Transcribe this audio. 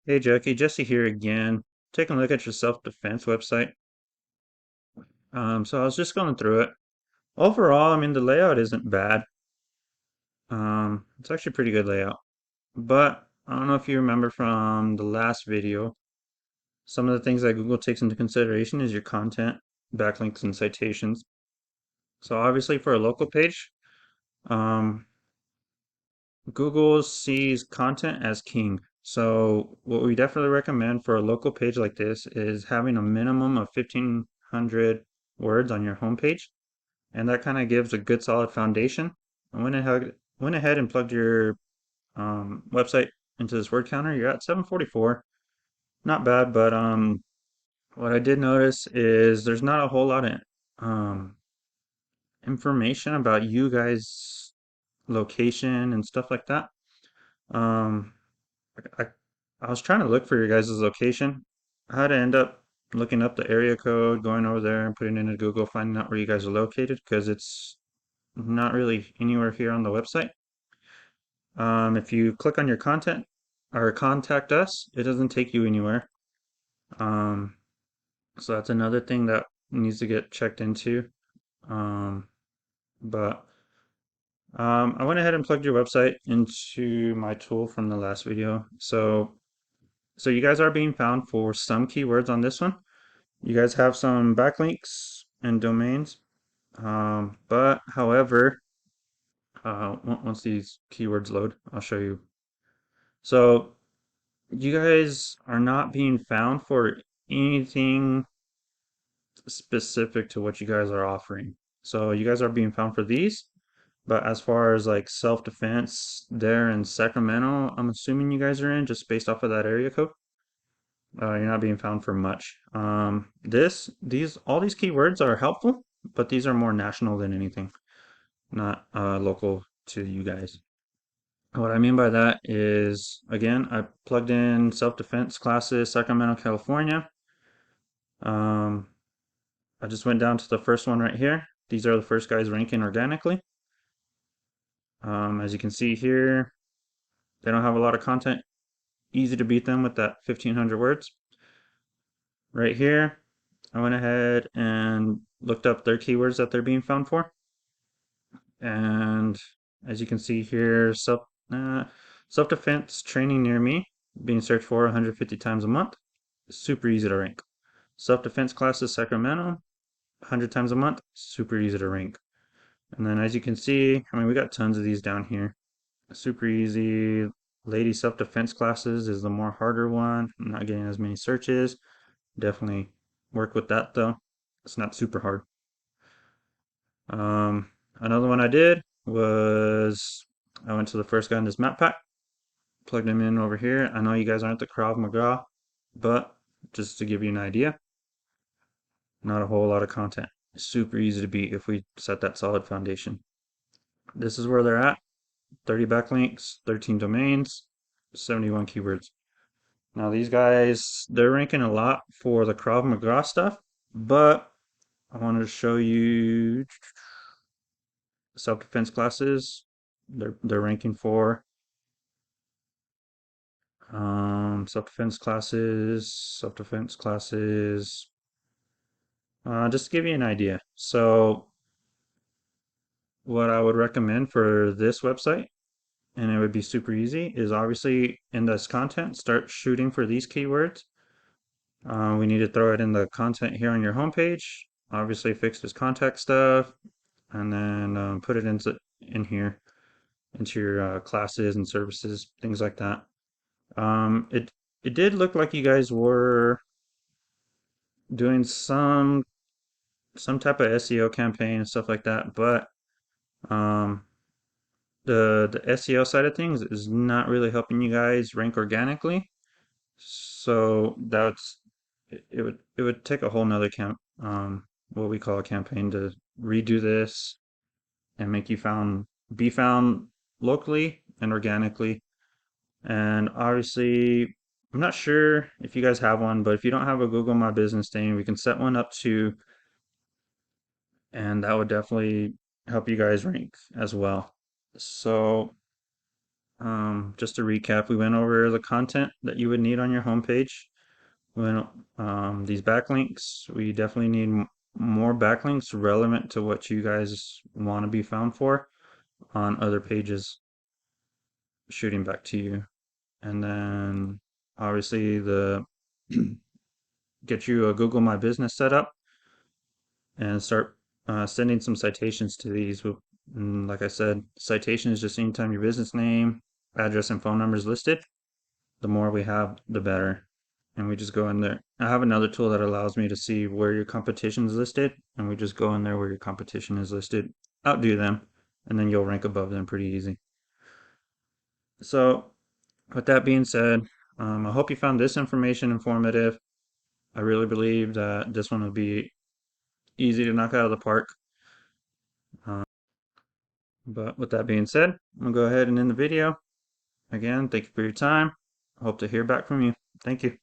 Hey Jackie, Jesse here again. Taking a look at your self-defense website. So I was just going through it. Overall, I mean the layout isn't bad. It's actually a pretty good layout. But I don't know if you remember from the last video, some of the things that Google takes into consideration is your content, backlinks, and citations. So obviously for a local page, um, Google sees content as king. So what we definitely recommend for a local page like this is having a minimum of 1,500 words on your homepage, and that kind of gives a good solid foundation. I went ahead and plugged your website into this word counter. You're at 744. Not bad, but what I did notice is there's not a whole lot of um, information about you guys' location and stuff like that. Um, I, I was trying to look for your guys' location. I had to end up looking up the area code, going over there and putting it into Google, finding out where you guys are located because it's not really anywhere here on the website. If you click on your content or contact us, it doesn't take you anywhere. Um, so that's another thing that needs to get checked into. Um, but I went ahead and plugged your website into my tool from the last video. So you guys are being found for some keywords on this one. You guys have some backlinks and domains, but however, once these keywords load, I'll show you. So you guys are not being found for anything specific to what you guys are offering. So you guys are being found for these, but as far as like self-defense there in Sacramento, I'm assuming you guys are in just based off of that area code. You're not being found for much. All these keywords are helpful, but these are more national than anything, not local to you guys. What I mean by that is, again, I plugged in self-defense classes, Sacramento, California. Um, I just went down to the first one right here. These are the first guys ranking organically. As you can see here, they don't have a lot of content. Easy to beat them with that 1,500 words. Right here, I went ahead and looked up their keywords that they're being found for. And as you can see here, self-defense training near me, being searched for 150 times a month. Super easy to rank. Self-defense classes Sacramento, 100 times a month, super easy to rank. And then as you can see, I mean, we got tons of these down here. Super easy. Lady self-defense classes is the more harder one. I'm not getting as many searches. Definitely work with that though. It's not super hard. Another one I did was I went to the first guy in this map pack, plugged him in over here. I know you guys aren't the Krav Maga, but just to give you an idea, not a whole lot of content. Super easy to beat if we set that solid foundation. This is where they're at. 30 backlinks, 13 domains, 71 keywords. Now these guys, they're ranking a lot for the Krav Maga stuff, but I wanted to show you self-defense classes. They're ranking for self-defense classes. Just to give you an idea. So what I would recommend for this website, and it would be super easy, is obviously in this content, start shooting for these keywords. We need to throw it in the content here on your homepage. Obviously fix this contact stuff, and then put it in here into your classes and services, things like that. It did look like you guys were doing some type of SEO campaign and stuff like that, but um, the SEO side of things is not really helping you guys rank organically. So it would take a whole nother what we call a campaign to redo this and make you be found locally and organically. And obviously, I'm not sure if you guys have one, but if you don't have a Google My Business thing, we can set one up too, and that would definitely help you guys rank as well. So Just to recap, we went over the content that you would need on your homepage. When these backlinks, we definitely need more backlinks relevant to what you guys want to be found for on other pages shooting back to you. And then obviously the get you a Google My Business set up and start sending some citations to these. Like I said, citation is just anytime your business name, address, and phone number is listed. The more we have, the better. And we just go in there. I have another tool that allows me to see where your competition is listed, and we just go in there where your competition is listed, outdo them, and then you'll rank above them pretty easy. So, with that being said, I hope you found this information informative. I really believe that this one will be easy to knock out of the park. Uh, but with that being said, I'm gonna go ahead and end the video. Again, thank you for your time. I hope to hear back from you. Thank you.